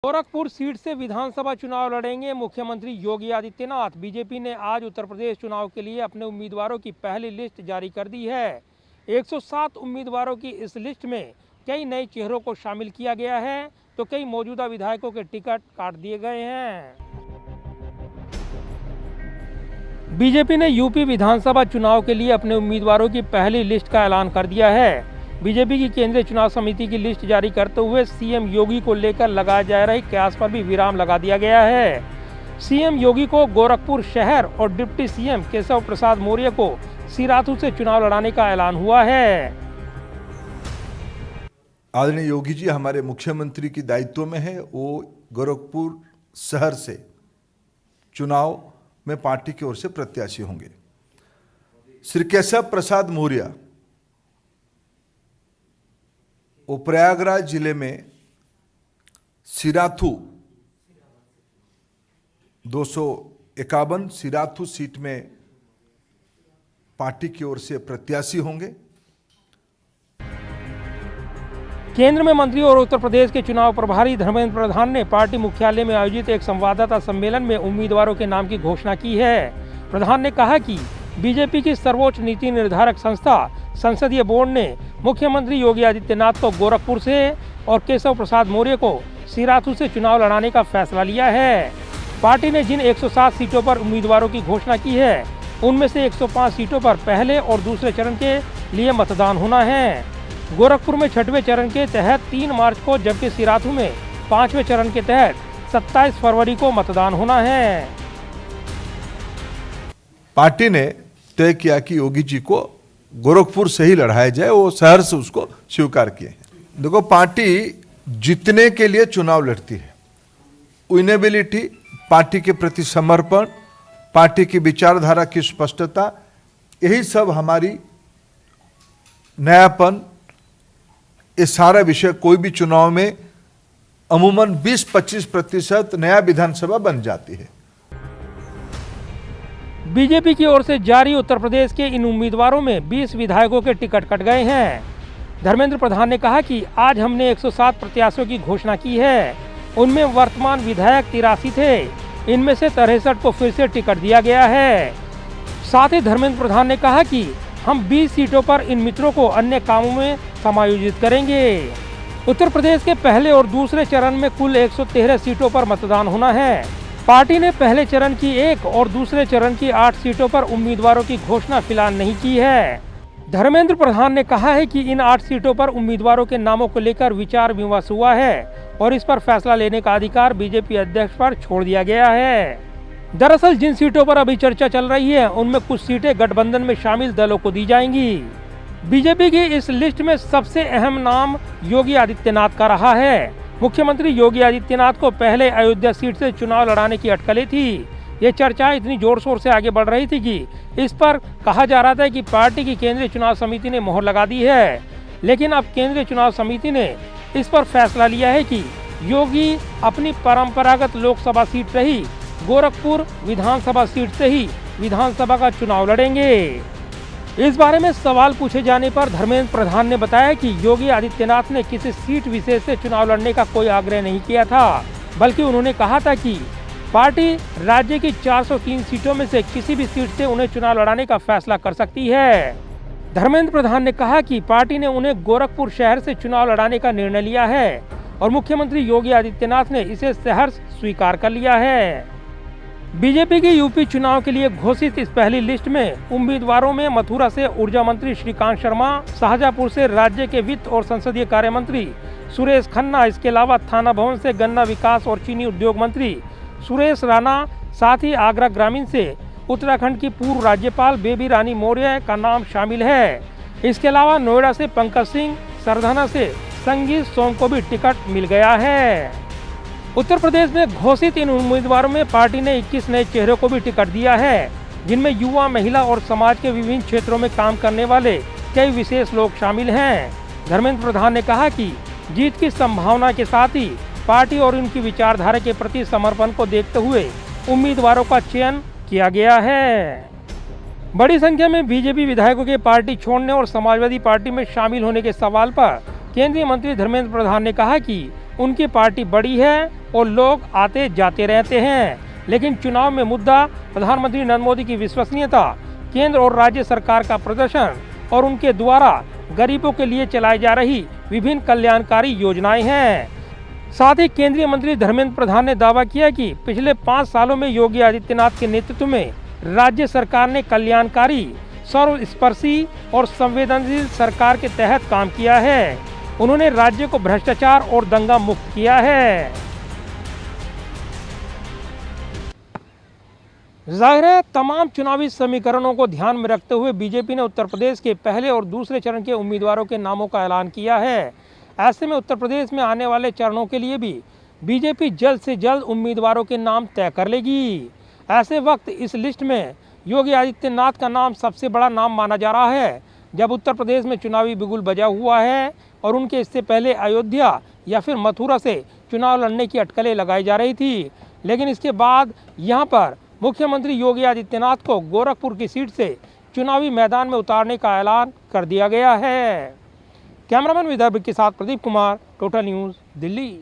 Gorakhpur seat से विधानसभा चुनाव लड़ेंगे मुख्यमंत्री योगी आदित्यनाथ। बीजेपी ने आज उत्तर प्रदेश चुनाव के लिए अपने उम्मीदवारों की पहली लिस्ट जारी कर दी है। 107 उम्मीदवारों की इस लिस्ट में कई नए चेहरों को शामिल किया गया है, तो कई मौजूदा विधायकों के टिकट काट दिए गए हैं। बीजेपी ने यूपी विधानसभा चुनाव के लिए अपने उम्मीदवारों की पहली लिस्ट का ऐलान कर दिया है। बीजेपी की केंद्रीय चुनाव समिति की लिस्ट जारी करते हुए सीएम योगी को लेकर लगाए जा रहे कयास पर भी विराम लगा दिया गया है। सीएम योगी को गोरखपुर शहर और डिप्टी सीएम केशव प्रसाद मौर्य को सिराथू से चुनाव लड़ाने का ऐलान हुआ है। आदरणीय योगी जी हमारे मुख्यमंत्री की दायित्व में है, वो गोरखपुर शहर से चुनाव में पार्टी की ओर से प्रत्याशी होंगे। श्री केशव प्रसाद मौर्य वो प्रयागराज जिले में सिराथू 251 सिराथू सीट में पार्टी की ओर से प्रत्याशी होंगे। केंद्र में मंत्री और उत्तर प्रदेश के चुनाव प्रभारी धर्मेंद्र प्रधान ने पार्टी मुख्यालय में आयोजित एक संवाददाता सम्मेलन में उम्मीदवारों के नाम की घोषणा की है। प्रधान ने कहा कि बीजेपी की सर्वोच्च नीति निर्धारक संस्था संसदीय बोर्ड ने मुख्यमंत्री योगी आदित्यनाथ को गोरखपुर से और केशव प्रसाद मौर्य को सिराथू से चुनाव लड़ाने का फैसला लिया है। पार्टी ने जिन 107 सीटों पर उम्मीदवारों की घोषणा की है, उनमें से 105 सीटों पर पहले और दूसरे चरण के लिए मतदान होना है। गोरखपुर में छठवें चरण के तहत 3 मार्च को, जबकि सिराथू में 5वें चरण के तहत 27 फरवरी को मतदान होना है। पार्टी ने तय किया कि योगी जी को गोरखपुर से ही लड़ाया जाए, वो शहर से उसको स्वीकार किए हैं। देखो, पार्टी जीतने के लिए चुनाव लड़ती है। विनेबिलिटी, पार्टी के प्रति समर्पण, पार्टी की विचारधारा की स्पष्टता, यही सब हमारी नयापन, ये सारा विषय कोई भी चुनाव में अमूमन 20-25% नया विधानसभा बन जाती है। बीजेपी की ओर से जारी उत्तर प्रदेश के इन उम्मीदवारों में 20 विधायकों के टिकट कट गए हैं। धर्मेंद्र प्रधान ने कहा कि आज हमने 107 प्रत्याशियों की घोषणा की है। उनमें वर्तमान विधायक 83 थे, इनमें से 63 को फिर से टिकट दिया गया है। साथ ही धर्मेंद्र प्रधान ने कहा कि हम 20 सीटों पर इन मित्रों को अन्य कामों में समायोजित करेंगे। उत्तर प्रदेश के पहले और दूसरे चरण में कुल 113 सीटों पर मतदान होना है। पार्टी ने पहले चरण की 1 और दूसरे चरण की 8 सीटों पर उम्मीदवारों की घोषणा फिलहाल नहीं की है। धर्मेंद्र प्रधान ने कहा है कि इन 8 सीटों पर उम्मीदवारों के नामों को लेकर विचार विमर्श हुआ है और इस पर फैसला लेने का अधिकार बीजेपी अध्यक्ष पर छोड़ दिया गया है। दरअसल जिन सीटों पर अभी चर्चा चल रही है, उनमें कुछ सीटें गठबंधन में शामिल दलों को दी जाएंगी। बीजेपी की इस लिस्ट में सबसे अहम नाम योगी आदित्यनाथ का रहा है। मुख्यमंत्री योगी आदित्यनाथ को पहले अयोध्या सीट से चुनाव लड़ाने की अटकलें थी। ये चर्चा इतनी जोर शोर से आगे बढ़ रही थी कि इस पर कहा जा रहा था कि पार्टी की केंद्रीय चुनाव समिति ने मोहर लगा दी है। लेकिन अब केंद्रीय चुनाव समिति ने इस पर फैसला लिया है कि योगी अपनी परंपरागत लोकसभा सीट रही गोरखपुर विधानसभा सीट से ही विधानसभा का चुनाव लड़ेंगे। इस बारे में सवाल पूछे जाने पर धर्मेंद्र प्रधान ने बताया कि योगी आदित्यनाथ ने किसी सीट विशेष से चुनाव लड़ने का कोई आग्रह नहीं किया था, बल्कि उन्होंने कहा था कि पार्टी राज्य की 403 सीटों में से किसी भी सीट से उन्हें चुनाव लड़ाने का फैसला कर सकती है। धर्मेंद्र प्रधान ने कहा कि पार्टी ने उन्हें गोरखपुर शहर से चुनाव लड़ाने का निर्णय लिया है और मुख्यमंत्री योगी आदित्यनाथ ने इसे सहर्ष स्वीकार कर लिया है। बीजेपी की यूपी चुनाव के लिए घोषित इस पहली लिस्ट में उम्मीदवारों में मथुरा से ऊर्जा मंत्री श्रीकांत शर्मा, शाहजहांपुर से राज्य के वित्त और संसदीय कार्य मंत्री सुरेश खन्ना, इसके अलावा थाना भवन से गन्ना विकास और चीनी उद्योग मंत्री सुरेश राणा, साथ ही आगरा ग्रामीण से उत्तराखंड की पूर्व राज्यपाल बेबी रानी मौर्य का नाम शामिल है। इसके अलावा नोएडा से पंकज सिंह, सरधना से संगीत सोम को भी टिकट मिल गया है। उत्तर प्रदेश में घोषित इन उम्मीदवारों में पार्टी ने 21 नए चेहरों को भी टिकट दिया है, जिनमें युवा, महिला और समाज के विभिन्न क्षेत्रों में काम करने वाले कई विशेष लोग शामिल हैं। धर्मेंद्र प्रधान ने कहा कि जीत की संभावना के साथ ही पार्टी और उनकी विचारधारा के प्रति समर्पण को देखते हुए उम्मीदवारों का चयन किया गया है। बड़ी संख्या में बीजेपी विधायकों के पार्टी छोड़ने और समाजवादी पार्टी में शामिल होने के सवाल पर केंद्रीय मंत्री धर्मेंद्र प्रधान ने कहा कि उनकी पार्टी बड़ी है और लोग आते जाते रहते हैं, लेकिन चुनाव में मुद्दा प्रधानमंत्री नरेंद्र मोदी की विश्वसनीयता, केंद्र और राज्य सरकार का प्रदर्शन और उनके द्वारा गरीबों के लिए चलाई जा रही विभिन्न कल्याणकारी योजनाएं हैं। साथ ही केंद्रीय मंत्री धर्मेंद्र प्रधान ने दावा किया कि पिछले 5 सालों में योगी आदित्यनाथ के नेतृत्व में राज्य सरकार ने कल्याणकारी, सर्वस्पर्शी और संवेदनशील सरकार के तहत काम किया है। उन्होंने राज्य को भ्रष्टाचार और दंगा मुक्त किया है। जाहिर है, तमाम चुनावी समीकरणों को ध्यान में रखते हुए बीजेपी ने उत्तर प्रदेश के पहले और दूसरे चरण के उम्मीदवारों के नामों का ऐलान किया है। ऐसे में उत्तर प्रदेश में आने वाले चरणों के लिए भी बीजेपी जल्द से जल्द उम्मीदवारों के नाम तय कर लेगी। ऐसे वक्त इस लिस्ट में योगी आदित्यनाथ का नाम सबसे बड़ा नाम माना जा रहा है। जब उत्तर प्रदेश में चुनावी बिगुल बजा हुआ है और उनके इससे पहले अयोध्या या फिर मथुरा से चुनाव लड़ने की अटकलें लगाई जा रही थी, लेकिन इसके बाद यहां पर मुख्यमंत्री योगी आदित्यनाथ को गोरखपुर की सीट से चुनावी मैदान में उतारने का ऐलान कर दिया गया है। कैमरामैन विदर्भ के साथ प्रदीप कुमार, टोटल न्यूज़, दिल्ली।